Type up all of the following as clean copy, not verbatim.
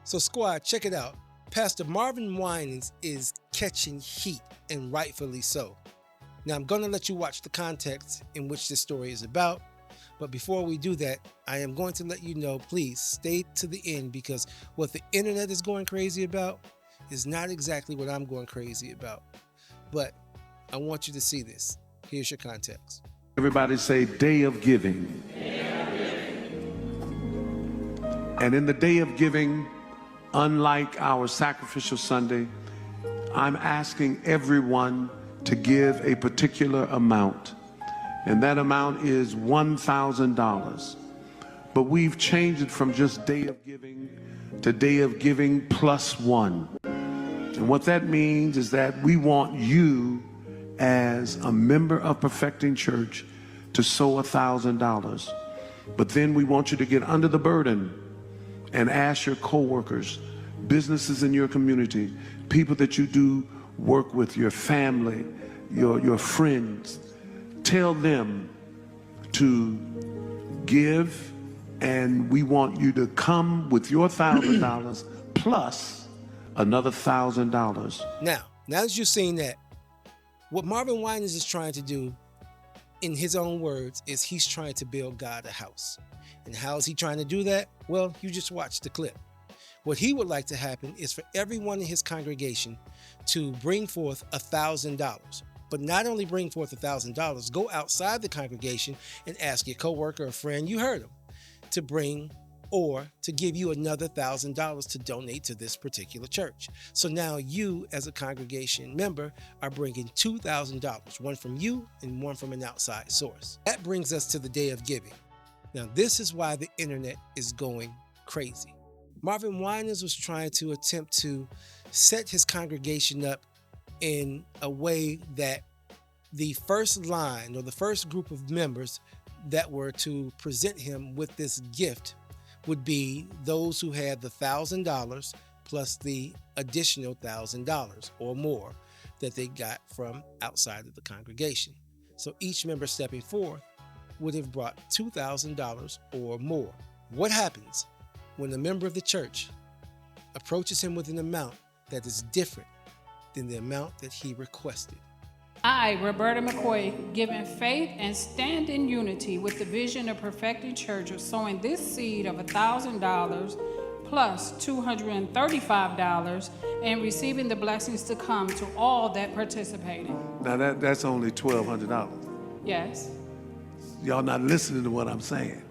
So, squad, check it out. Pastor Marvin Winans is catching heat, and rightfully so. Now, I'm going to let you watch the context in which this story is about. But before we do that, I am going to let you know, please stay to the end, because what the internet is going crazy about is not exactly what I'm going crazy about. But I want you to see this. Here's your context. Everybody say day of giving. And in the day of giving, unlike our sacrificial Sunday, I'm asking everyone to give a particular amount. And that amount is $1,000. But we've changed it from just day of giving to day of giving plus one. And what that means is that we want you as a member of Perfecting Church to sow $1,000. But then we want you to get under the burden and ask your co-workers, businesses in your community, people that you do work with, your family, your friends. Tell them to give, and we want you to come with your $1,000 plus another $1,000. Now that you've seen that, what Marvin Winans is trying to do, in his own words, is he's trying to build God a house. And how is he trying to do that? Well, you just watch the clip. What he would like to happen is for everyone in his congregation to bring forth $1,000. But not only bring forth $1,000, go outside the congregation and ask your coworker or friend, you heard him, to bring or to give you another $1,000 to donate to this particular church. So now you, as a congregation member, are bringing $2,000, one from you and one from an outside source. That brings us to the day of giving. Now, this is why the internet is going crazy. Marvin Winans was trying to attempt to set his congregation up in a way that the first line or the first group of members that were to present him with this gift would be those who had the $1,000 plus the additional $1,000 or more that they got from outside of the congregation. So each member stepping forth would have brought $2,000 or more. What happens when a member of the church approaches him with an amount that is different than the amount that he requested? I, Roberta McCoy, given faith and stand in unity with the vision of Perfecting Church of sowing this seed of $1,000 plus $235 and receiving the blessings to come to all that participated. Now that's only $1,200. Yes. Y'all not listening to what I'm saying.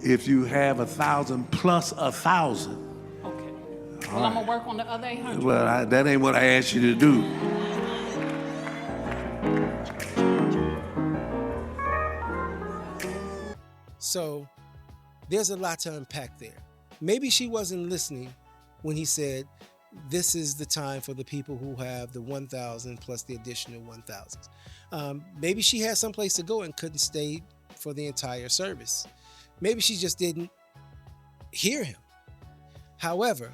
If you have 1,000 plus 1,000. Okay. Well, I'm gonna work on the other 800. Well, that ain't what I asked you to do. So there's a lot to unpack there. Maybe she wasn't listening when he said, this is the time for the people who have the 1,000 plus the additional 1,000. Maybe she had someplace to go and couldn't stay for the entire service. Maybe she just didn't hear him. However,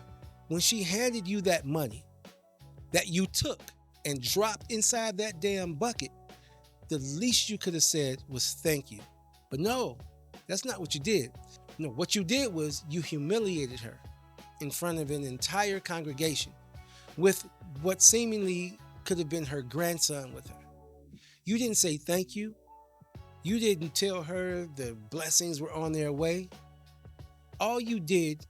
when she handed you that money that you took and dropped inside that damn bucket, the least you could have said was thank you. But no, that's not what you did. No, what you did was you humiliated her in front of an entire congregation with what seemingly could have been her grandson with her. You didn't say thank you. You didn't tell her the blessings were on their way. All you did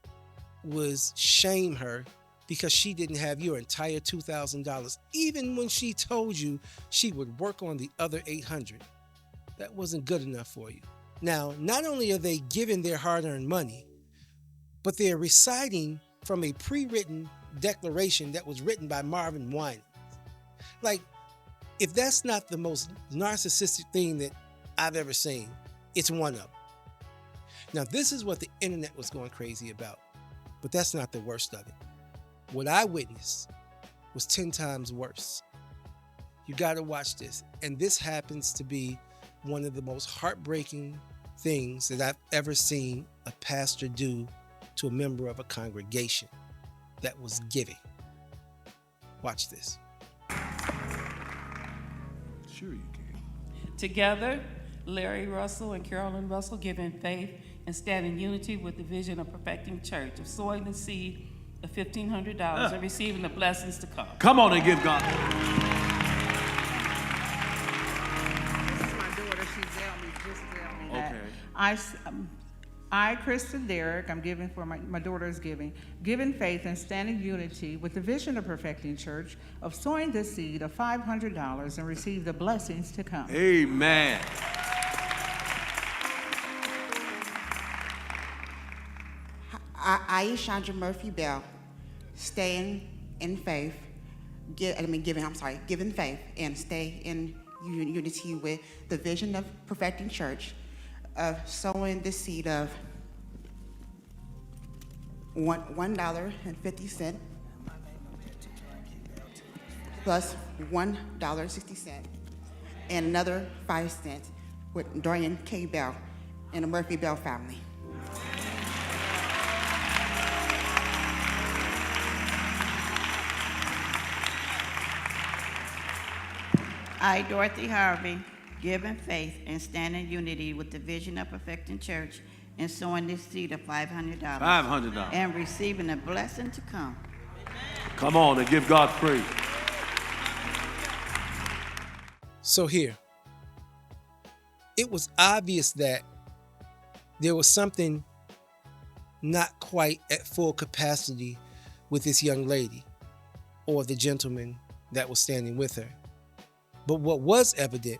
was shame her because she didn't have your entire $2,000, even when she told you she would work on the other 800. That wasn't good enough for you. Now, not only are they giving their hard-earned money, but they're reciting from a pre-written declaration that was written by Marvin Winans. Like, if that's not the most narcissistic thing that I've ever seen, it's one of them. Now, this is what the internet was going crazy about, but that's not the worst of it. What I witnessed was 10 times worse. You got to watch this. And this happens to be one of the most heartbreaking things that I've ever seen a pastor do to a member of a congregation that was giving. Watch this. Sure you can. Together, Larry Russell and Carolyn Russell give in faith and stand in unity with the vision of Perfecting Church of sowing the seed the $1,500 and receiving the blessings to come. Come on and give God. This is my daughter. She just tell me that. Okay. I, Kristen Derrick, I'm giving for my daughter's giving faith and standing unity with the vision of Perfecting Church of sowing the seed of $500 and receive the blessings to come. Amen. I, Chandra Murphy Bell, staying in faith, giving faith and stay in unity with the vision of Perfecting Church of sowing the seed of $1.50 plus $1.60 and another 5 cents with Dorian K. Bell and the Murphy Bell family. I, Dorothy Harvey, give in faith and stand in unity with the vision of Perfecting Church and sowing this seed of $500. $500. And receiving a blessing to come. Come on and give God praise. So here, it was obvious that there was something not quite at full capacity with this young lady or the gentleman that was standing with her. But what was evident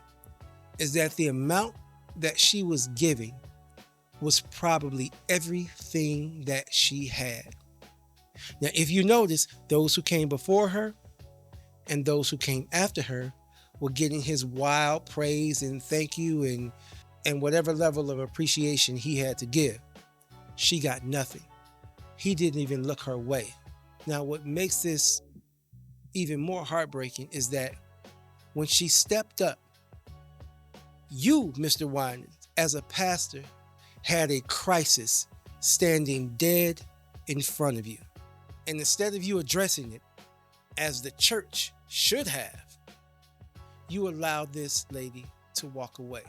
is that the amount that she was giving was probably everything that she had. Now, if you notice, those who came before her and those who came after her were getting his wild praise and thank you and whatever level of appreciation he had to give. She got nothing. He didn't even look her way. Now, what makes this even more heartbreaking is that when she stepped up, you, Mr. Winans, as a pastor, had a crisis standing dead in front of you. And instead of you addressing it, as the church should have, you allowed this lady to walk away.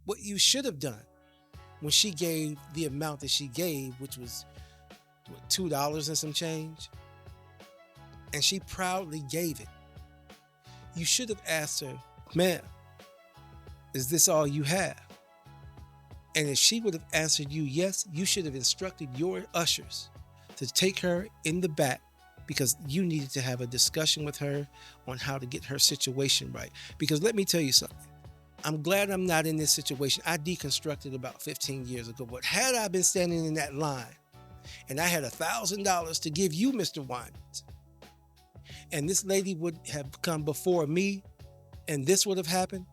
What you should have done when she gave the amount that she gave, which was $2 and some change, and she proudly gave it, you should have asked her, ma'am, is this all you have? And if she would have answered you yes, you should have instructed your ushers to take her in the back because you needed to have a discussion with her on how to get her situation right. Because let me tell you something. I'm glad I'm not in this situation. I deconstructed about 15 years ago, but had I been standing in that line and I had $1,000 to give you, Mr. Winans, and this lady would have come before me and this would have happened,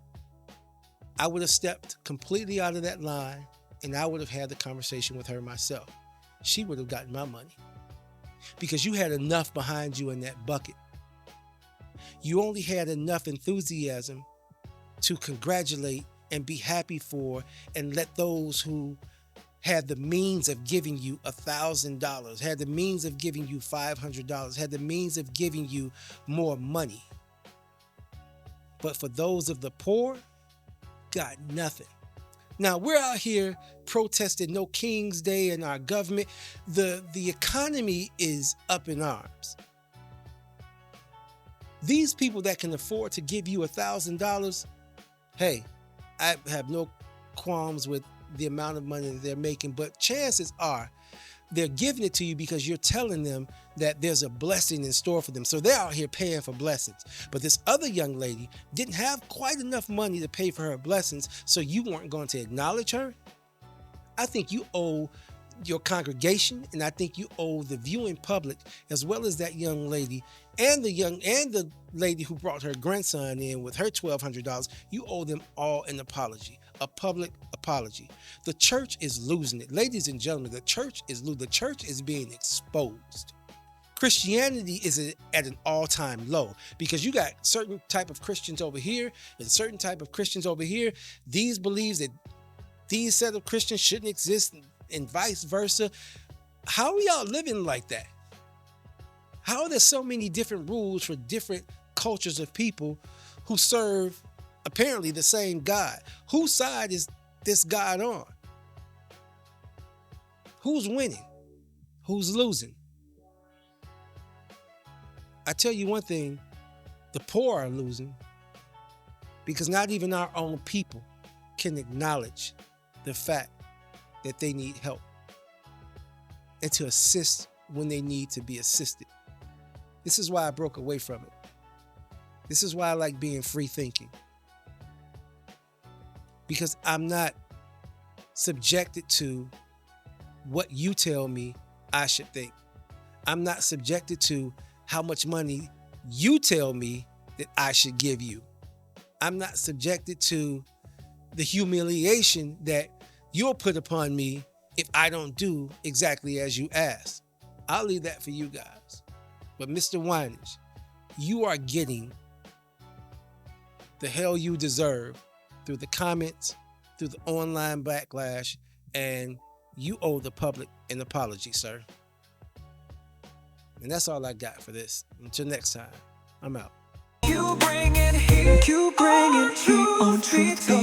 I would have stepped completely out of that line and I would have had the conversation with her myself. She would have gotten my money because you had enough behind you in that bucket. You only had enough enthusiasm to congratulate and be happy for and let those who had the means of giving you $1,000, had the means of giving you $500, had the means of giving you more money. But for those of the poor, got nothing. Now, we're out here protesting No King's Day in our government. The economy is up in arms. These people that can afford to give you $1,000, hey, I have no qualms with the amount of money that they're making, but chances are they're giving it to you because you're telling them that there's a blessing in store for them. So they're out here paying for blessings. But this other young lady didn't have quite enough money to pay for her blessings, so you weren't going to acknowledge her. I think you owe your congregation, and I think you owe the viewing public, as well as that young lady and the lady who brought her grandson in with her $1,200, you owe them all an apology. A public apology. The church is losing it. Ladies and gentlemen, the church is being exposed. Christianity is at an all-time low because you got certain type of Christians over here and certain type of Christians over here. These believes that these set of Christians shouldn't exist and vice versa. How are y'all living like that? How are there so many different rules for different cultures of people who serve apparently the same God? Whose side is this God on? Who's winning? Who's losing? I tell you one thing, the poor are losing because not even our own people can acknowledge the fact that they need help and to assist when they need to be assisted. This is why I broke away from it. This is why I like being free thinking. Because I'm not subjected to what you tell me I should think. I'm not subjected to how much money you tell me that I should give you. I'm not subjected to the humiliation that you'll put upon me if I don't do exactly as you ask. I'll leave that for you guys. But Mr. Winans, you are getting the hell you deserve through the comments, through the online backlash, and you owe the public an apology, sir. And that's all I got for this. Until next time, I'm out. You bring it heat on Truth.